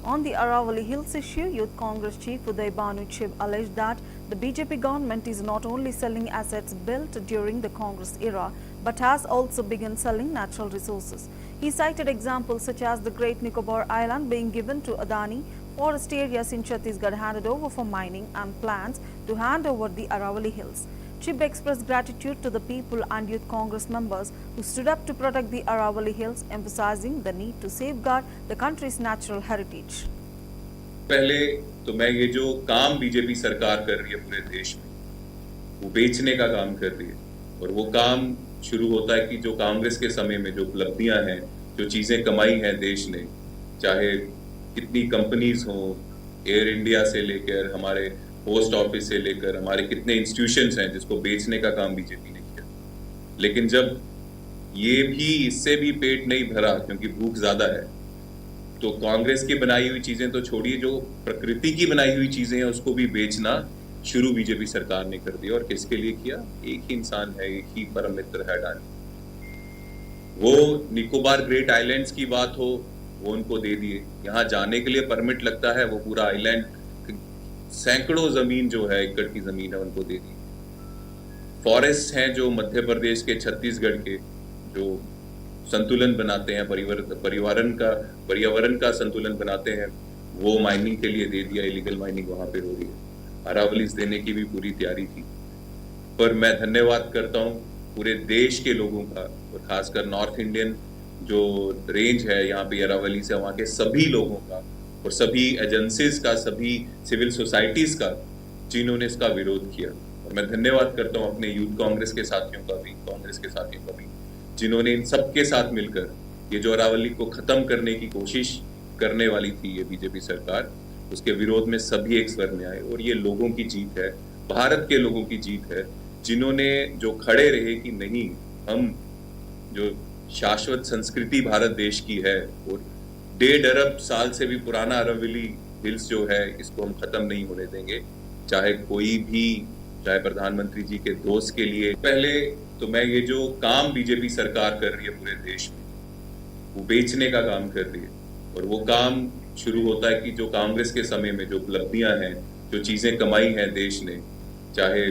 On the Aravali Hills issue, Youth Congress Chief Uday Banu Chib alleged that the BJP government is not only selling assets built during the Congress era, but has also begun selling natural resources. He cited examples such as the Great Nicobar Island being given to Adani, forest areas in Chhattisgarh handed over for mining, and plans to hand over the Aravali Hills. Chib expressed gratitude to the people and Youth Congress members who stood up to protect the Aravali Hills, emphasizing the need to safeguard the country's natural heritage. पहले तो मैं ये जो काम BJP सरकार कर रही है पूरे देश में, वो बेचने का काम कर रही है। और वो काम शुरू होता है कि जो कांग्रेस के समय में जो उपलब्धियां हैं, जो चीजें कमाई हैं देश ने, चाहे कितनी कंपनीज हों, एयर इंडिया से लेकर हमारे पोस्ट ऑफिस से लेकर हमारे कितने इंस्टीट्यूशंस हैं जिसको बेचने का काम बीजेपी ने किया। लेकिन जब ये भी इससे भी पेट नहीं भरा क्योंकि भूख ज्यादा है, तो कांग्रेस की बनाई हुई चीजें तो छोड़िए, जो प्रकृति की बनाई हुई चीजें हैं उसको भी बेचना शुरू बीजेपी सरकार ने कर दिया। और किसके लिए किया? एक ही इंसान है, एक ही परम मित्र है अडानी। वो निकोबार ग्रेट आइलैंड्स की बात हो, वो उनको दे दिए। यहाँ जाने के लिए परमिट लगता है, वो पूरा आइलैंड सैकड़ों जमीन जो है, एकड़ की जमीन है, उनको दे दी। फॉरेस्ट हैं जो मध्य प्रदेश के, छत्तीसगढ़ के, जो संतुलन बनाते हैं, पर्यावरण का संतुलन बनाते हैं, वो माइनिंग के लिए दे दिया। इलीगल माइनिंग वहां पे हो रही है। अरावलीज देने की भी पूरी तैयारी थी। पर मैं धन्यवाद करता हूँ पूरे देश के लोगों का, और खासकर नॉर्थ इंडियन जो रेंज है यहाँ पे अरावली से, वहाँ के सभी लोगों का और सभी एजेंसीज का, सभी सिविल सोसाइटीज का, जिन्होंने इसका विरोध किया। और मैं धन्यवाद करता हूँ अपने यूथ कांग्रेस के साथियों का भी, कांग्रेस के साथियों का भी, जिन्होंने इन सबके साथ मिलकर ये जो अरावली को खत्म करने की कोशिश करने वाली थी ये बीजेपी सरकार, उसके विरोध में सभी एक स्वर में आए। और ये लोगों की जीत है, भारत के लोगों की जीत है, जिन्होंने जो खड़े रहे कि नहीं, हम जो शाश्वत संस्कृति भारत देश की है और 1.5 अरब साल से भी पुराना अरावली हिल्स जो है, इसको हम खत्म नहीं होने देंगे, चाहे कोई भी, चाहे प्रधानमंत्री जी के दोस्त के लिए। पहले तो मैं ये जो काम बीजेपी सरकार कर रही है पूरे देश में, वो बेचने का काम कर रही है। और वो काम शुरू होता है कि जो कांग्रेस के समय में जो उपलब्धियां हैं, जो चीजें कमाई हैं देश ने, चाहे